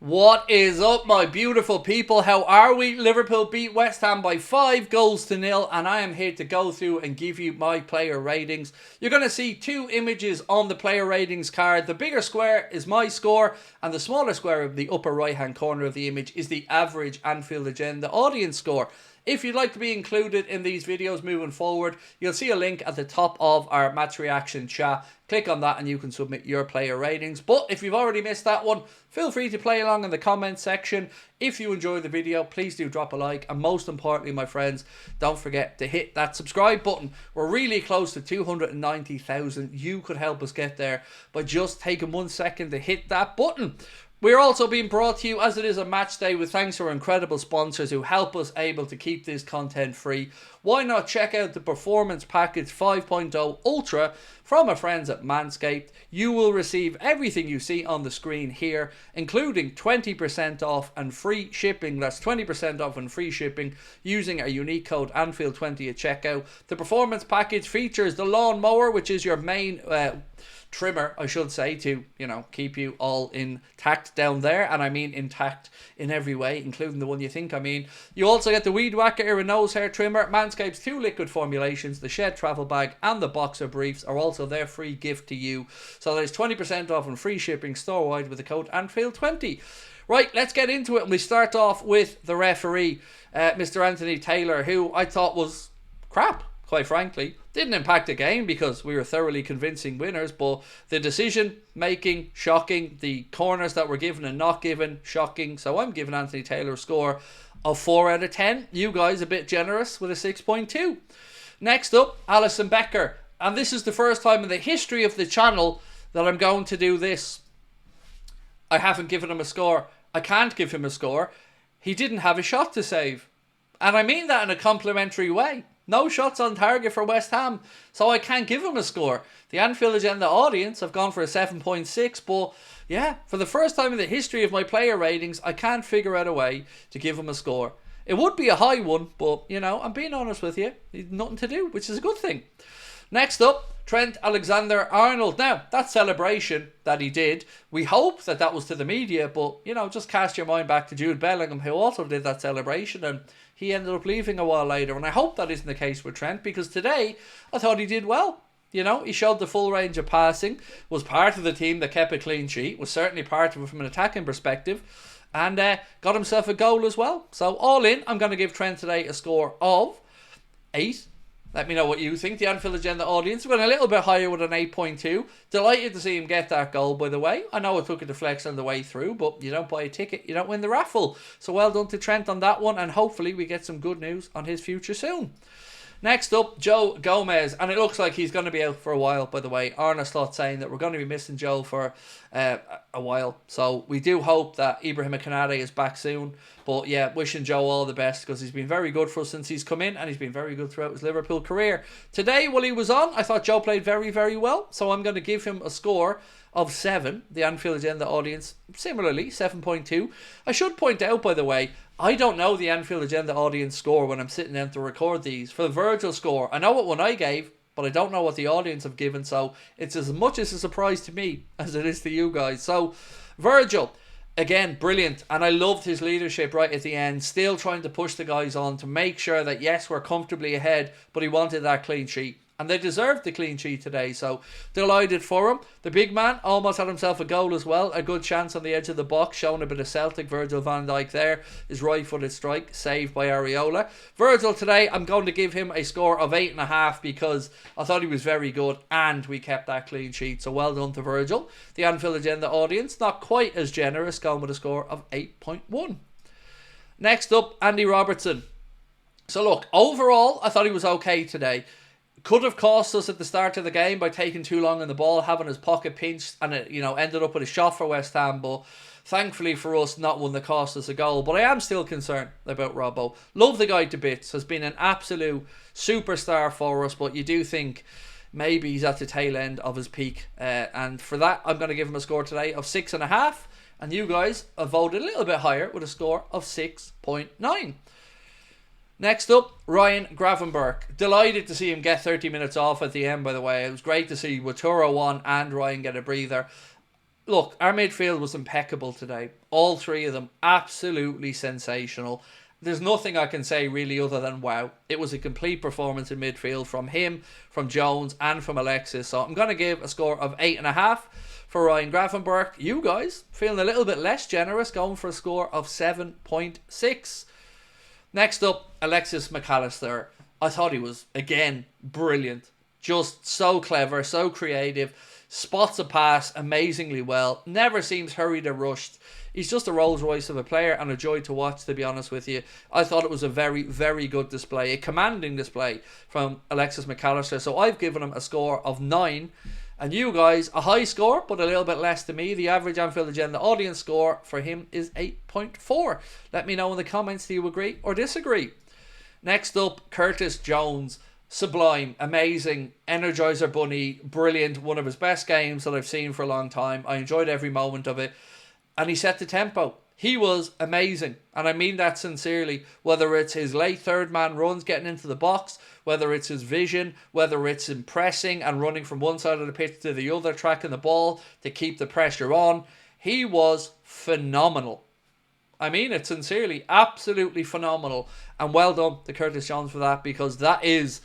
What is up, my beautiful people? How are we? Liverpool beat West Ham by 5-0, and I am here to go through and give you my player ratings. You're going to see two images on the player ratings card. The bigger square is my score, and the smaller square of the upper right hand corner of the image is the average Anfield Agenda audience score. If you'd like to be included in these videos moving forward, you'll see a link at the top of our match reaction chat. Click on that and you can submit your player ratings. But if you've already missed that one, feel free to play along in the comment section. If you enjoyed the video, please do drop a like. And most importantly, my friends, don't forget to hit that subscribe button. We're really close to 290,000. You could help us get there by just taking 1 second to hit that button. We're also being brought to you, as it is a match day, with thanks to our incredible sponsors who help us able to keep this content free. Why not check out the Performance Package 5.0 Ultra from our friends at Manscaped? You will receive everything you see on the screen here, including 20% off and free shipping. That's 20% off and free shipping using our unique code Anfield20 at checkout. The Performance Package features the lawn mower, which is your main trimmer, I should say, to, you know, keep you all intact down there. And I mean intact in every way, including the one you think I mean. You also get the Weed Whacker ear and nose hair trimmer. Manscaped's 2 liquid formulations, the Shed travel bag and the boxer briefs, are also their free gift to you. So there's 20% off and free shipping store-wide with the code Anfield20. Right, let's get into it. And we start off with the referee, Mr. Anthony Taylor, who I thought was crap, quite frankly. Didn't impact the game because we were thoroughly convincing winners, but the decision making, shocking. The corners that were given and not given, shocking. So I'm giving Anthony Taylor a score of 4 out of 10. You guys a bit generous with a 6.2. Next up, Alisson Becker. And this is the first time in the history of the channel that I'm going to do this. I haven't given him a score. I can't give him a score. He didn't have a shot to save. And I mean that in a complimentary way. No shots on target for West Ham, so I can't give him a score. The Anfield Agenda audience have gone for a 7.6, but yeah, for the first time in the history of my player ratings, I can't figure out a way to give him a score. It would be a high one, but, you know, I'm being honest with you. He's nothing to do, which is a good thing. Next up, Trent Alexander-Arnold. Now, that celebration that he did, we hope that that was to the media, but, you know, just cast your mind back to Jude Bellingham, who also did that celebration, and he ended up leaving a while later. And I hope that isn't the case with Trent, because today I thought he did well. You know, he showed the full range of passing, was part of the team that kept a clean sheet, was certainly part of it from an attacking perspective, and got himself a goal as well. So all in, I'm going to give Trent today a score of 8. Let me know what you think. The Anfield Agenda audience went a little bit higher with an 8.2. Delighted to see him get that goal, by the way. I know it took a deflection on the way through, but you don't buy a ticket, you don't win the raffle. So well done to Trent on that one, and hopefully we get some good news on his future soon. Next up, Joe Gomez, and it looks like he's going to be out for a while, by the way. Arna Slot saying that we're going to be missing Joe for a while. So we do hope that Ibrahim Konate is back soon. But yeah, wishing Joe all the best, because he's been very good for us since he's come in, and he's been very good throughout his Liverpool career. Today, while he was on, I thought Joe played very, very well. So I'm going to give him a score of 7. The Anfield Agenda audience, similarly, 7.2. I should point out, by the way, I don't know the Anfield Agenda audience score when I'm sitting down to record these. For the Virgil score, I know what one I gave, but I don't know what the audience have given, so it's as much as a surprise to me as it is to you guys. So, Virgil, again, brilliant, and I loved his leadership right at the end, still trying to push the guys on to make sure that, yes, we're comfortably ahead, but he wanted that clean sheet. And they deserved the clean sheet today, so delighted for him. The big man almost had himself a goal as well. A good chance on the edge of the box, showing a bit of Celtic. Virgil van Dijk there. His right-footed strike, saved by Areola. Virgil today, I'm going to give him a score of 8.5 because I thought he was very good and we kept that clean sheet. So well done to Virgil. The Anfield Agenda audience, not quite as generous, going with a score of 8.1. Next up, Andy Robertson. So look, overall, I thought he was okay today. Could have cost us at the start of the game by taking too long on the ball, having his pocket pinched, and it, you know, ended up with a shot for West Ham. But thankfully for us, not one that cost us a goal. But I am still concerned about Robbo. Love the guy to bits. Has been an absolute superstar for us. But you do think maybe he's at the tail end of his peak. And for that, I'm going to give him a score today of 6.5. And you guys have voted a little bit higher with a score of 6.9. Next up, Ryan Gravenberch. Delighted to see him get 30 minutes off at the end, by the way. It was great to see Waturo on and Ryan get a breather. look, our midfield was impeccable today. All three of them absolutely sensational. There's nothing I can say really other than wow. It was a complete performance in midfield from him, from Jones, and from Alexis. So I'm going to give a score of 8.5 for Ryan Gravenberch. You guys feeling a little bit less generous, going for a score of 7.6. Next up, Alexis McAllister. I thought he was, again, brilliant. Just so clever, so creative. Spots a pass amazingly well. Never seems hurried or rushed. He's just a Rolls Royce of a player and a joy to watch, to be honest with you. I thought it was a very, very good display. A commanding display from Alexis McAllister. So I've given him a score of 9. And you guys, a high score, but a little bit less to me. The average Anfield Agenda audience score for him is 8.4. Let me know in the comments, do you agree or disagree? Next up, Curtis Jones. Sublime, amazing, Energizer Bunny, brilliant. One of his best games that I've seen for a long time. I enjoyed every moment of it. And he set the tempo. He was amazing. And I mean that sincerely. Whether it's his late third man runs getting into the box, whether it's his vision, whether it's him pressing and running from one side of the pitch to the other, tracking the ball to keep the pressure on. He was phenomenal. I mean it sincerely. Absolutely phenomenal. And well done to Curtis Jones for that, because that is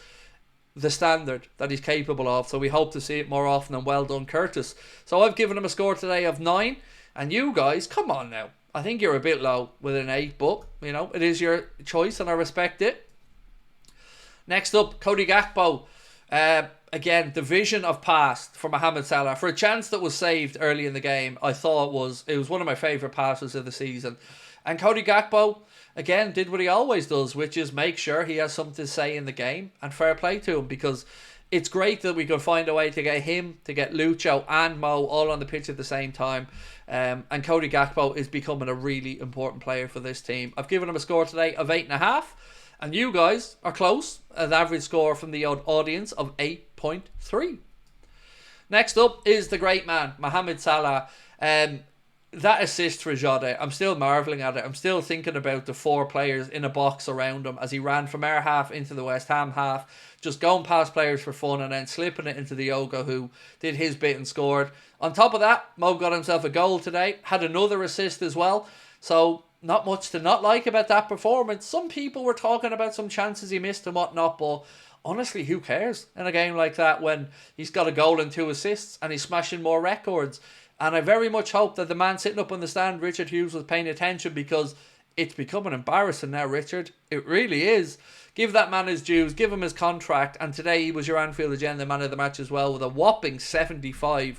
the standard that he's capable of. So we hope to see it more often, and well done, Curtis. So I've given him a score today of 9. And you guys, come on now. I think you're a bit low with an 8, but, you know, it is your choice and I respect it. Next up, Cody Gakpo. Again, the vision of pass for Mohamed Salah. For a chance that was saved early in the game, I thought it was one of my favourite passes of the season. And Cody Gakpo, again, did what he always does, which is make sure he has something to say in the game. And fair play to him, because it's great that we could find a way to get him, to get Lucho and Mo all on the pitch at the same time. And Cody Gakpo is becoming a really important player for this team. I've given him a score today of 8.5. And you guys are close. An average score from the audience of 8.3. Next up is the great man, Mohamed Salah. That assist for Jota, I'm still marvelling at it. I'm still thinking about the 4 players in a box around him as he ran from our half into the West Ham half, just going past players for fun and then slipping it into Diogo, who did his bit and scored. On top of that, Mo got himself a goal today, had another assist as well. So not much to not like about that performance. Some people were talking about some chances he missed and whatnot, but honestly, who cares in a game like that when he's got a goal and 2 assists and he's smashing more records? And I very much hope that the man sitting up on the stand, Richard Hughes, was paying attention, because it's becoming embarrassing now, Richard. It really is. Give that man his dues, give him his contract, and today he was your Anfield Agenda man of the match as well, with a whopping 75%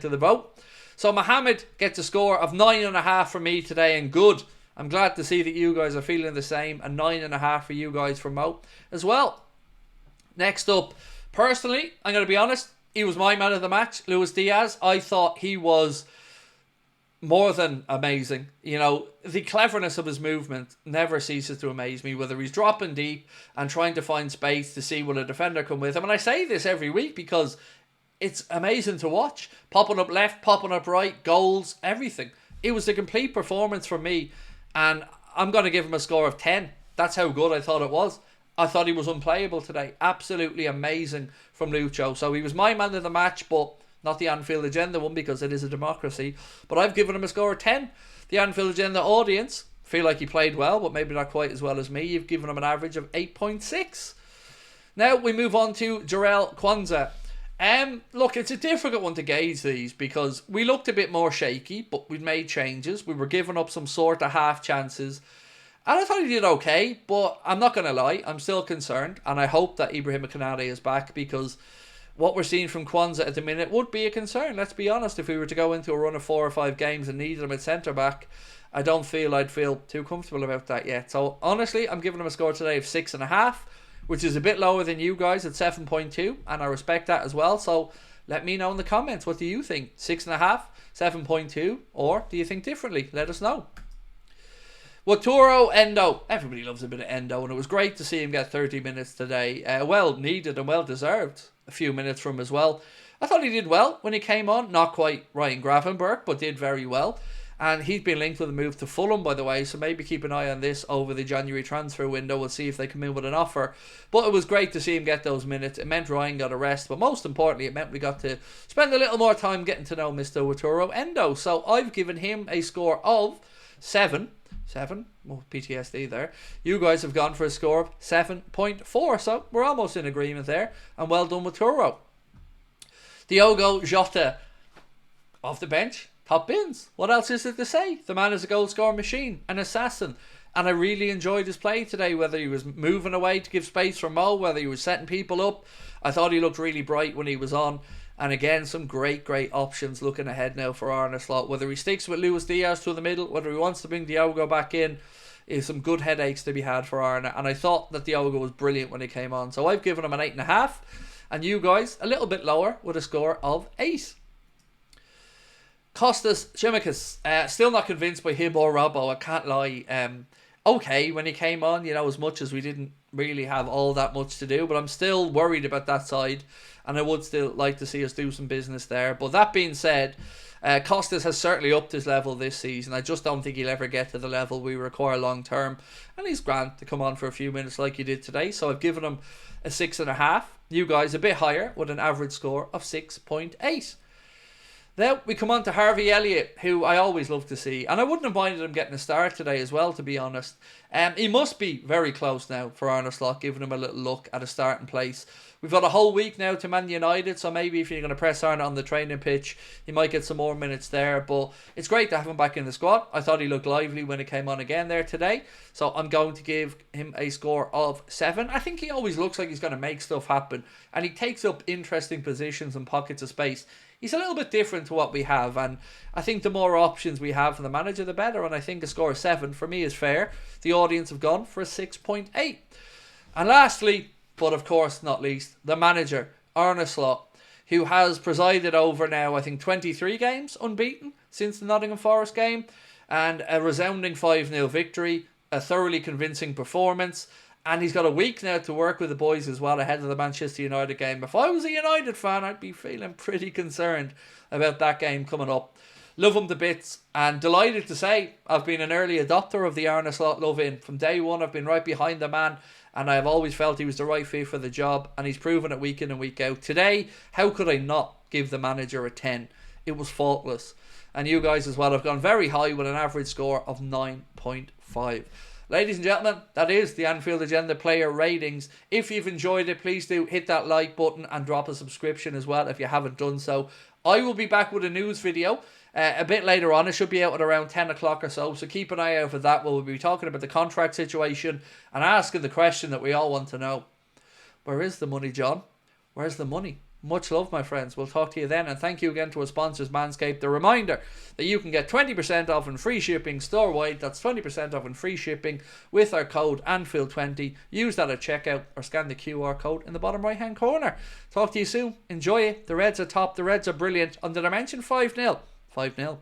of the vote. So Mohamed gets a score of 9.5 for me today, and good. I'm glad to see that you guys are feeling the same, and 9.5 for you guys for Mo as well. Next up, personally, I'm going to be honest, he was my man of the match, Luis Diaz. I thought he was more than amazing. You know, the cleverness of his movement never ceases to amaze me, whether he's dropping deep and trying to find space to see will a defender come with him. And I say this every week because it's amazing to watch. Popping up left, popping up right, goals, everything. It was a complete performance for me, and I'm going to give him a score of 10. That's how good I thought it was. I thought he was unplayable today. Absolutely amazing from Lucho. So he was my man of the match, but not the Anfield Agenda one, because it is a democracy. But I've given him a score of 10. The Anfield Agenda audience feel like he played well, but maybe not quite as well as me. You've given him an average of 8.6. Now we move on to Jarell Quansah. Look, it's a difficult one to gauge these, because we looked a bit more shaky, but we'd made changes. We were giving up some sort of half chances. And I thought he did okay, but I'm not going to lie, I'm still concerned, and I hope that Ibrahim Konate is back, because what we're seeing from Quansah at the minute would be a concern. Let's be honest, if we were to go into a run of 4 or 5 games and needed him at centre-back, I don't feel I'd feel too comfortable about that yet. So honestly, I'm giving him a score today of 6.5, which is a bit lower than you guys at 7.2, and I respect that as well. So let me know in the comments, what do you think? 6.5, 7.2, or do you think differently? Let us know. Wataru Endo. Everybody loves a bit of Endo, and it was great to see him get 30 minutes today. Well needed and well deserved. A few minutes from him as well. I thought he did well when he came on. Not quite Ryan Gravenberch, but did very well. And he's been linked with a move to Fulham, by the way, so maybe keep an eye on this over the January transfer window. We'll see if they come in with an offer. But it was great to see him get those minutes. It meant Ryan got a rest, but most importantly, it meant we got to spend a little more time getting to know Mr. Wataru Endo. So I've given him a score of 7. Well, PTSD there. You guys have gone for a score of 7.4, so we're almost in agreement there. And well done, Wataru. Diogo Jota, off the bench. Top bins. What else is it to say? The man is a goal scoring machine, an assassin. And I really enjoyed his play today, whether he was moving away to give space for Mo, whether he was setting people up. I thought he looked really bright when he was on. And again, some great options looking ahead now for Arne Slot. Whether he sticks with Luis Diaz to the middle, whether he wants to bring Diogo back in, is some good headaches to be had for Arne. And I thought that Diogo was brilliant when he came on. So I've given him an 8.5. And you guys, a little bit lower with a score of 8. Kostas Tsimikas, still not convinced by him or Robbo, I can't lie. Okay, when he came on, you know, as much as we didn't really have all that much to do, but I'm still worried about that side, and I would still like to see us do some business there. But that being said, Kostas has certainly upped his level this season. I just don't think he'll ever get to the level we require long term, and he's grand to come on for a few minutes like he did today, so I've given him a 6.5. You guys a bit higher with an average score of 6.8. Now we come on to Harvey Elliott, who I always love to see, and I wouldn't have minded him getting a start today as well, to be honest. He must be very close now for Arne Slot, giving him a little look at a starting place. We've got a whole week now to Man United, so maybe if you're going to press Arne on the training pitch, he might get some more minutes there, but it's great to have him back in the squad. I thought he looked lively when he came on again there today, so I'm going to give him a score of 7. I think he always looks like he's going to make stuff happen, and he takes up interesting positions and pockets of space. He's a little bit different to what we have, and I think the more options we have from the manager, the better, and I think a score of 7 for me is fair. The audience have gone for a 6.8. And lastly, but of course not least, the manager, Arne Slot, who has presided over now, I think, 23 games unbeaten since the Nottingham Forest game, and a resounding 5-0 victory, a thoroughly convincing performance. And he's got a week now to work with the boys as well ahead of the Manchester United game. If I was a United fan, I'd be feeling pretty concerned about that game coming up. Love him to bits, and delighted to say I've been an early adopter of the Arne Slot love-in. From day one, I've been right behind the man, and I've always felt he was the right fit for the job, and he's proven it week in and week out. Today, how could I not give the manager a 10? It was faultless. And you guys as well have gone very high with an average score of 9.5. Ladies and gentlemen, that is the Anfield Agenda player ratings. If you've enjoyed it, please do hit that like button and drop a subscription as well if you haven't done so. I will be back with a news video a bit later on. It should be out at around 10 o'clock or so keep an eye out for that. We'll be talking about the contract situation and asking the question that we all want to know. Where is the money, John? Where's the money? Much love, my friends. We'll talk to you then, and thank you again to our sponsors, Manscaped. The reminder that you can get 20% off and free shipping store-wide. That's 20% off and free shipping with our code ANFIELD20. Use that at checkout or scan the QR code in the bottom right-hand corner. Talk to you soon. Enjoy it. The Reds are top. The Reds are brilliant. And did I mention 5-0? 5-0.